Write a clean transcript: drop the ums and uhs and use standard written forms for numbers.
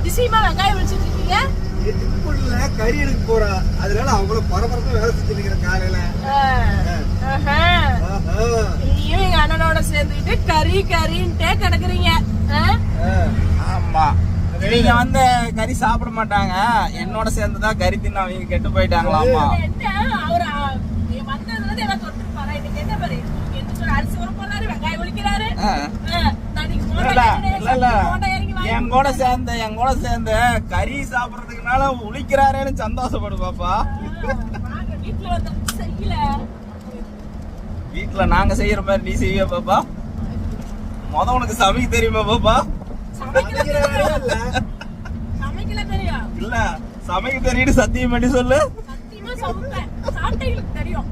அதிசயமா வெங்காயம் வச்சுட்டு இருக்கீங்க. கறி எடுக்க போறா, அதனால அவ்வளவு பரபரப்பா வேலை செஞ்சுட்டு இருக்கிறேன் காலையில. நீயும் எங்க அண்ணனோட சேர்ந்துட்டு கறி கறின்ட்டே கிடக்குறீங்க. ஆமா, நீங்க வந்து கறி சாப்பிட மாட்டாங்க, என்னோட சேர்ந்துதான் கறி தின்னு அவங்க கெட்டு போயிட்டாங்களாமா. அவரு வந்ததுல இருந்து எல்லாம் தொட்டு பாரு. இன்னைக்கு என்ன பாரு, அரிசி உரம் போடுறாரு, வெங்காயம் ஒழிக்கிறாரு. என் கூட சேர்ந்து கறி சாப்பிடறதுக்குனால உழிக்கிறாரேன்னு சந்தோஷப்படு பாப்பா. வீட்டுல வந்து செய்யல, வீட்டுல நாங்க செய்யற மாதிரி நீ செய்வியா பாப்பா? உனக்கு சமைக்க தெரியுமா பாப்பா? சமைக்கல தெரியும் இல்ல, சமைக்க தெரியும் சத்தியம் பண்ணி சொல்லு. சத்தியமா சமைப்பேன், சாப்பிட்டீங்களுக்கு தெரியும்.